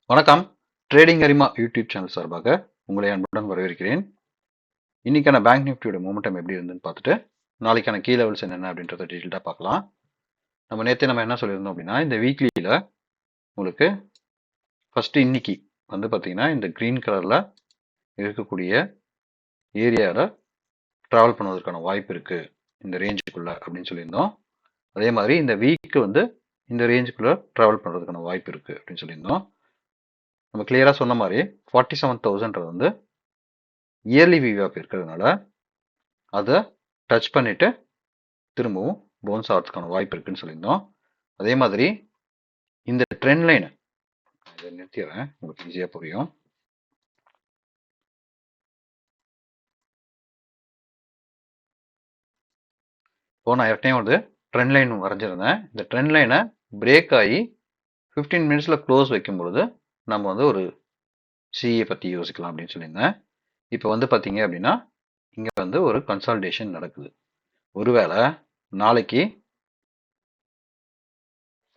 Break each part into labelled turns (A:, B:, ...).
A: வணக்கம். ட்ரேடிங் அரிமா YouTube channel சார்பாக உங்களை அன்புடன் வரவேற்கிறேன். இன்னைக்கான பேங்க் நிஃப்டியோட மொமெண்டம் எப்படி இருந்துன்னு பார்த்துட்டு நாளைக்கான கீ லெவல்ஸ் என்னென்ன அப்படின்றத டீட்டெயில்டாக பார்க்கலாம். நம்ம என்ன சொல்லியிருந்தோம் அப்படின்னா, இந்த வீக்லியில் உங்களுக்கு ஃபர்ஸ்ட் இன்னைக்கு வந்து பார்த்தீங்கன்னா இந்த க்ரீன் கலரில் இருக்கக்கூடிய ஏரியாவில் ட்ராவல் பண்ணுவதற்கான வாய்ப்பு இருக்குது இந்த ரேஞ்சுக்குள்ளே அப்படின்னு சொல்லியிருந்தோம். அதே மாதிரி இந்த வீக்கு வந்து இந்த ரேஞ்சுக்குள்ளே ட்ராவல் பண்ணுறதுக்கான வாய்ப்பு இருக்குது அப்படின்னு சொல்லியிருந்தோம். நம்ம கிளியராக சொன்ன மாதிரி 47,000 வந்து இயர்லி விவாப் இருக்கிறதுனால அதை டச் பண்ணிட்டு திரும்பவும் பவுன்ஸ் ஆகிறதுக்கான வாய்ப்பு இருக்குன்னு சொல்லியிருந்தோம். அதே மாதிரி இந்த ட்ரெண்ட் லைனை இதை நிறுத்திடுறேன், உங்களுக்கு ஈஸியாக புரியும். இப்போ நான் ஏற்கனவே வந்து ட்ரெண்ட் லைன் வரைஞ்சிருந்தேன். இந்த ட்ரெண்ட் லைனை பிரேக் ஆகி 15 மினிட்ஸில் க்ளோஸ் வைக்கும் பொழுது நம்ம வந்து ஒரு சிஏ பற்றி யோசிக்கலாம் அப்படின்னு சொல்லியிருந்தேன். இப்போ வந்து பார்த்தீங்க அப்படின்னா இங்கே வந்து ஒரு கன்சால்டேஷன் நடக்குது. ஒருவேளை நாளைக்கு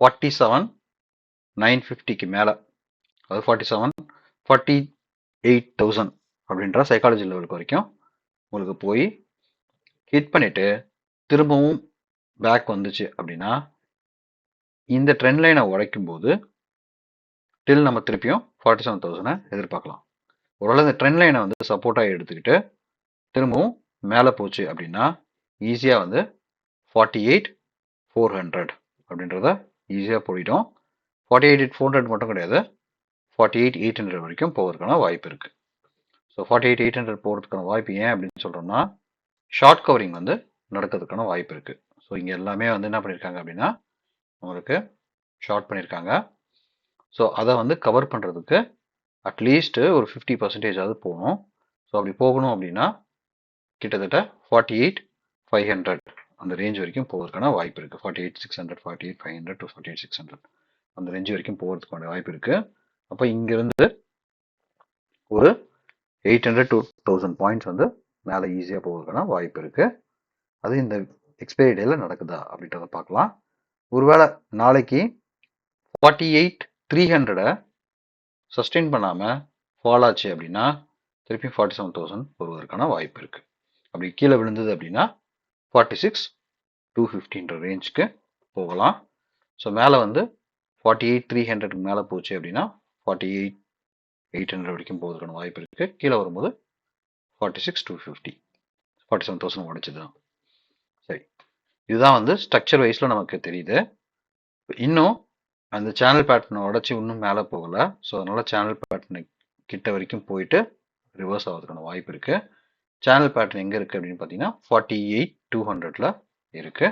A: 47,950க்கு மேலே, அதாவது 48,000 அப்படின்ற சைக்காலஜி லெவலுக்கு வரைக்கும் உங்களுக்கு போய் ஹிட் பண்ணிட்டு திரும்பவும் பேக் வந்துச்சு அப்படின்னா இந்த ட்ரெண்ட் லைனை உடைக்கும் போது டில் நம்ம திருப்பியும் 47,000 எதிர்பார்க்கலாம். ஒருவேளை இந்த ட்ரெண்ட் லைனை வந்து சப்போர்ட்டாக எடுத்துக்கிட்டு திரும்பவும் மேலே போச்சு அப்படின்னா ஈஸியாக வந்து 48,400 அப்படின்றத ஈஸியாக போயிட்டோம். 48,400 மட்டும் கிடையாது, 48,800 வரைக்கும் போவதற்கான வாய்ப்பு இருக்குது. ஸோ 48,800 போகிறதுக்கான வாய்ப்பு ஏன் அப்படின்னு சொல்கிறோம்னா ஷார்ட் கவரிங் வந்து நடக்கிறதுக்கான வாய்ப்பு இருக்குது. ஸோ இங்கே எல்லாமே வந்து என்ன பண்ணியிருக்காங்க அப்படின்னா உங்களுக்கு ஷார்ட் பண்ணியிருக்காங்க. ஸோ அதை வந்து கவர் பண்ணுறதுக்கு அட்லீஸ்ட்டு ஒரு 50% போகணும். ஸோ அப்படி போகணும் அப்படின்னா கிட்டத்தட்ட 48,500 அந்த ரேஞ்ச் வரைக்கும் போவதற்கான வாய்ப்பு இருக்குது. 48,600, 48,500 to 48,600 அந்த ரேஞ்ச் வரைக்கும் போகிறதுக்கான வாய்ப்பு இருக்குது. அப்போ இங்கிருந்து ஒரு 800 to 1000 பாயிண்ட்ஸ் வந்து மேலே ஈஸியாக போவதற்கான வாய்ப்பு இருக்குது. அது இந்த எக்ஸ்பைரி டேயில் நடக்குதா அப்படின்றத பார்க்கலாம். ஒருவேளை நாளைக்கு 48,300 சஸ்டெயின் பண்ணாமல் ஃபால் ஆச்சு அப்படின்னா திருப்பி 47,000 வருவதற்கான வாய்ப்பு இருக்குது. அப்படி கீழே விழுந்தது அப்படின்னா 46,250 ரேஞ்சுக்கு போகலாம். ஸோ மேலே வந்து 48,300 மேலே போச்சு அப்படின்னா 48,800 வரைக்கும் போவதற்கான வாய்ப்பு இருக்குது. கீழே வரும்போது 46,250, 47,000 உடைச்சது தான். சரி, இதுதான் வந்து ஸ்ட்ரக்சர் வைஸில் நமக்கு தெரியுது. இன்னும் அந்த சேனல் பேட்டர்னை உடச்சி இன்னும் மேலே போகலை. ஸோ அதனால் சேனல் பேட்டர்னை கிட்ட வரைக்கும் போயிட்டு ரிவர்ஸ் ஆகிறதுக்கான வாய்ப்பு இருக்குது. சேனல் பேட்டர்ன் எங்கே இருக்குது அப்படின்னு பார்த்தீங்கன்னா 48,200 இருக்குது.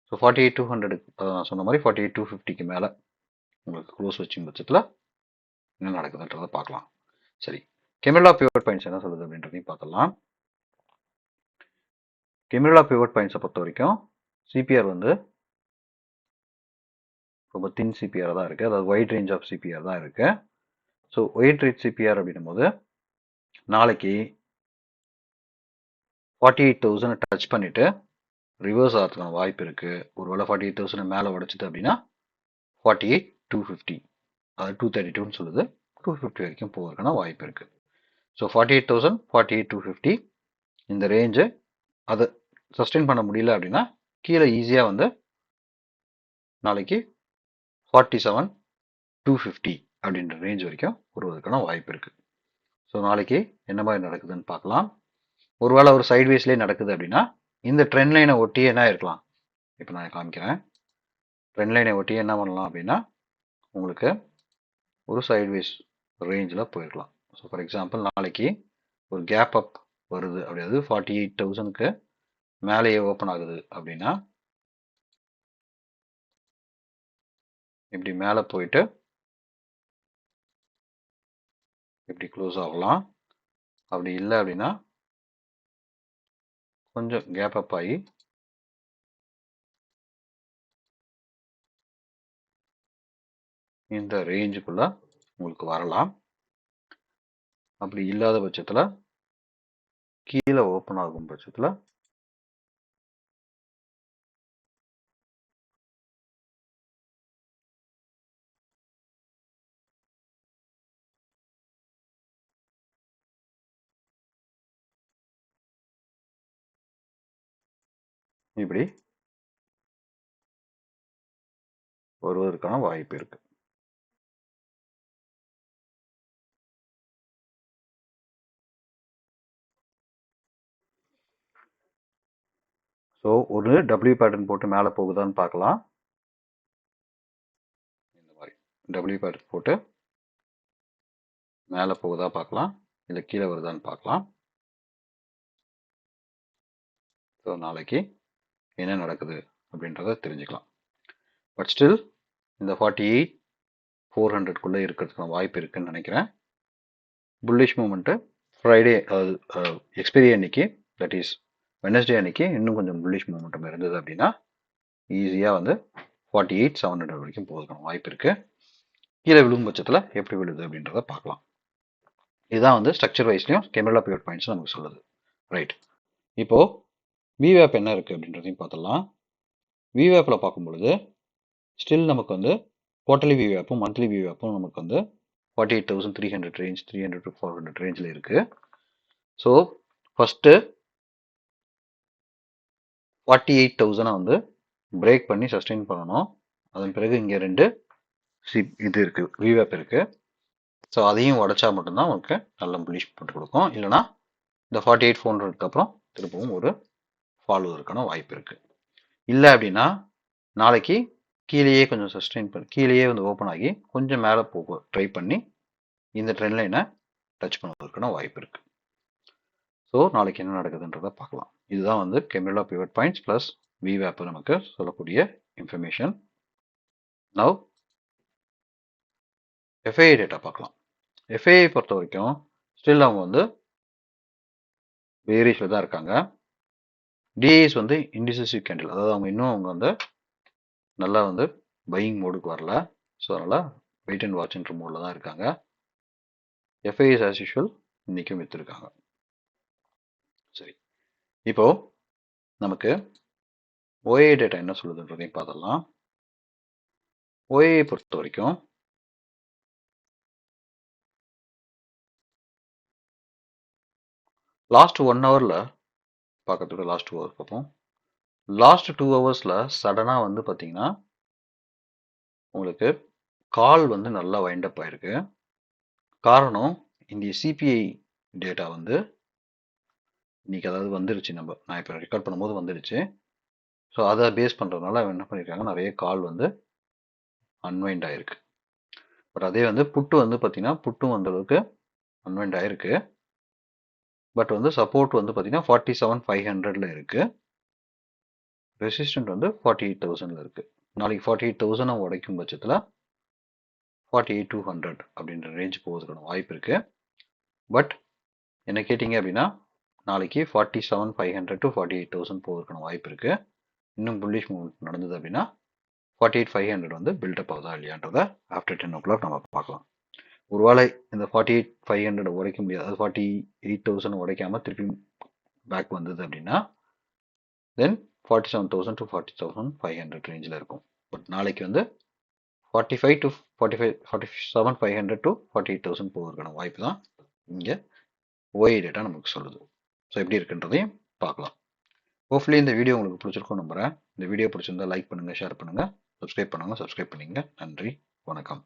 A: ஸோ 48,200 நான் சொன்ன மாதிரி 48,250க்கு மேலே உங்களுக்கு க்ளோஸ் வச்சும் பட்சத்தில் என்ன நடக்குதுன்றதை பார்க்கலாம். சரி, கெமிரலா பிவோட் பாயிண்ட்ஸ் என்ன சொல்லுது அப்படின்றதையும் பார்த்துடலாம். கெமிரலா பிவோட் பாயிண்ட்ஸை பொறுத்த வரைக்கும் சிபிஆர் வந்து ரொம்ப தின் சிபிஆர் தான் இருக்குது, அதாவது ஒயிட் ரேஞ்ச் ஆஃப் சிபிஆர் தான் இருக்குது. ஸோ ஒயிட் ரேஞ்ச் சிபிஆர் அப்படின்னும் போது நாளைக்கு 48,000 டச் பண்ணிவிட்டு ரிவர்ஸ் ஆகிறதுக்கான வாய்ப்பு இருக்குது. ஒருவேளை 48,000 மேலே உடைச்சிது அப்படின்னா 48,250, அதாவது 232ன்னு சொல்லுது, 250 வரைக்கும் போவதற்கான வாய்ப்பு இருக்குது. ஸோ 48,000, 48,250 இந்த ரேஞ்சு அதை சஸ்டெயின் பண்ண முடியல அப்படின்னா கீழே ஈஸியாக வந்து நாளைக்கு 47,250 அப்படின்ற ரேஞ்ச் வரைக்கும் வருவதற்கான வாய்ப்பு இருக்குது. ஸோ நாளைக்கு என்ன மாதிரி நடக்குதுன்னு பார்க்கலாம். ஒருவேளை ஒரு சைட்வேஸ்லேயே நடக்குது அப்படின்னா இந்த ட்ரெண்ட் லைனை ஒட்டி என்ன இருக்கலாம், இப்போ நான் காமிக்கிறேன். ட்ரெண்ட் லைனை ஒட்டி என்ன பண்ணலாம் அப்படின்னா உங்களுக்கு ஒரு சைட்வேஸ் ரேஞ்சில் போயிருக்கலாம். ஸோ ஃபார் எக்ஸாம்பிள் நாளைக்கு ஒரு கேப் அப் வருது அப்படியாது 48,000க்கு மேலேயே ஓப்பன் ஆகுது அப்படின்னா இப்படி மேலே போயிட்டு இப்படி க்ளோஸ் ஆகலாம். அப்படி இல்லை அப்படின்னா கொஞ்சம் கேப் அப் ஆகி இந்த ரேஞ்சுக்குள்ள உங்களுக்கு வரலாம். அப்படி இல்லாத பட்சத்தில் கீழே ஓப்பன் ஆகும் பட்சத்தில் இப்படி வருவதற்கான வாய்ப்பு இருக்கு. ஸோ ஒரு டபிள்யூ பேட்டர்ன் போட்டு மேலே போகுதான்னு பார்க்கலாம். இந்த மாதிரி டபிள்யூ பேட்டர்ன் போட்டு மேலே போகுதா பார்க்கலாம், இல்லை கீழே வருதான்னு பார்க்கலாம். ஸோ நாளைக்கு என்ன நடக்குது அப்படின்றத தெரிஞ்சுக்கலாம். பட் ஸ்டில் இந்த 48,400 இருக்கிறதுக்கான வாய்ப்பு இருக்குன்னு நினைக்கிறேன். புல்லிஷ் மூமெண்ட்டு ஃப்ரைடே, அதாவது எக்ஸ்பைரி அன்னைக்கு, தட் இஸ் வெனஸ்டே அன்னைக்கு இன்னும் கொஞ்சம் புல்லிஷ் மூமெண்டம் இருந்தது அப்படின்னா ஈஸியாக வந்து 48,700 வரைக்கும் போகிறதுக்கான வாய்ப்பு இருக்குது. கீழே விழும் பட்சத்தில் எப்படி விழுது அப்படின்றத பார்க்கலாம். இதுதான் வந்து ஸ்ட்ரக்சர் வைஸ்லையும் கேமரா பிவட் பாயிண்ட்ஸ் நமக்கு சொல்லுது. ரைட், இப்போது விவேப் என்ன இருக்குது அப்படின்றதையும் பார்த்துடலாம். விவேப்பில் பார்க்கும்பொழுது ஸ்டில் நமக்கு வந்து குவார்டர்லி விவேப்பும் மந்த்லி விவேப்பும் நமக்கு வந்து 48,300 ரேஞ்ச், 300 to 400 ரேஞ்சில் இருக்குது. ஸோ ஃபஸ்ட்டு 48,000 வந்து பிரேக் பண்ணி சஸ்டெயின் பண்ணணும். அதன் பிறகு இங்கே 2 இது இருக்குது, விவேப் இருக்குது. ஸோ அதையும் உடச்சா மட்டும்தான் உங்களுக்கு நல்ல புல்லிஷ் போட்டு கொடுக்கும். இல்லைனா இந்த 48,400 அப்புறம் திரும்பவும் ஒரு ஃபாலோவருக்கான வாய்ப்பு இருக்குது. இல்லை அப்படின்னா நாளைக்கு கீழேயே கொஞ்சம் சஸ்டெயின் பண்ணி கீழேயே வந்து ஓப்பன் ஆகி கொஞ்சம் மேலே போக ட்ரை பண்ணி இந்த ட்ரெண்ட் லைனை டச் பண்ணுவதற்கான வாய்ப்பு இருக்குது. ஸோ நாளைக்கு என்ன நடக்குதுன்றதை பார்க்கலாம். இதுதான் வந்து கேமரா பிவட் பாயிண்ட்ஸ் ப்ளஸ் விவேப் நமக்கு சொல்லக்கூடிய இன்ஃபர்மேஷன். நவ் எஃப்ஐஐ டேட்டா பார்க்கலாம். எஃப்ஐஐ பொறுத்த வரைக்கும் ஸ்டில் அவங்க வந்து வேரியேஷனில் தான் இருக்காங்க. டிஐஎஸ் வந்து இன்டிசிசிவ் கேண்டில், அதாவது அவங்க வந்து நல்லா வந்து பையிங் மோடுக்கு வரல. ஸோ அதனால் வெயிட் அண்ட் வாட்ச்ன்ற மோடில் தான் இருக்காங்க. எஃப்ஐஎஸ் ஆஸ் யூஷுவல் இன்றைக்கும் விற்றுருக்காங்க. சரி, இப்போது நமக்கு ஓஏ டேட்டா என்ன சொல்லுதுன்றதையும் பார்த்துடலாம். ஓஏ பொறுத்த வரைக்கும் லாஸ்ட் 1 ஹவரில் பார்க்கறதுக்கு லாஸ்ட் 2 ஹவர்ஸ் பார்ப்போம். லாஸ்ட் 2 ஹவர்ஸில் சடனாக வந்து பார்த்தீங்கன்னா உங்களுக்கு கால் வந்து நல்லா வைண்ட் அப் ஆயிருக்கு. காரணம் இந்த சிபிஐ டேட்டா வந்து இன்னைக்கு அதாவது வந்துருச்சு, நான் இப்போ ரெக்கார்ட் பண்ணும்போது வந்துருச்சு. ஸோ அதை பேஸ் பண்ணுறதுனால என்ன பண்ணியிருக்காங்க, நிறைய கால் வந்து அன்வைண்ட் ஆயிருக்கு. பட் அதே வந்து புட்டு வந்து பார்த்தீங்கன்னா புட்டும் அந்த அளவுக்கு அன்வைண்ட் ஆயிருக்கு. பட் வந்து சப்போர்ட் வந்து பார்த்தீங்கன்னா 47,500 இருக்குது. ரெசிஸ்டன்ட் வந்து 48,000 இருக்குது. நாளைக்கு 48,000 உடைக்கும் பட்சத்தில் 48,200 அப்படின்ற ரேஞ்ச் போகிறதுக்கான வாய்ப்பு இருக்குது. பட் என்ன கேட்டிங்க அப்படின்னா நாளைக்கு 47,500 to 48,000 போகிறதுக்கான வாய்ப்பு இருக்குது. இன்னும் புல்லிஷ் மூவ்மெண்ட் நடந்தது அப்படின்னா 48,500 வந்து பில்டப் ஆகுதா இல்லையான்றதை ஆஃப்டர் 10 o'clock நம்ம பார்க்கலாம். ஒருவேளை இந்த 48,500 உடைக்க முடியாது, அது 48,000 உடைக்காமல் திருப்பி பேக் வந்தது அப்படின்னா தென் 47,000 to 47,500 ரேஞ்சில் இருக்கும். பட் நாளைக்கு வந்து 47,500 to 48,000 போகிறதுக்கான வாய்ப்பு தான் இங்கே ஓஏ டேட்டா நமக்கு சொல்லுது. ஸோ எப்படி இருக்குன்றதையும் பார்க்கலாம். ஹோப்ஃபுல்லி இந்த வீடியோ உங்களுக்கு பிடிச்சிருக்கும் நம்புகிறேன். இந்த வீடியோ பிடிச்சிருந்தா லைக் பண்ணுங்கள், ஷேர் பண்ணுங்கள், சப்ஸ்கிரைப் பண்ணுங்கள். சப்ஸ்கிரைப் பண்ணிங்க. நன்றி, வணக்கம்.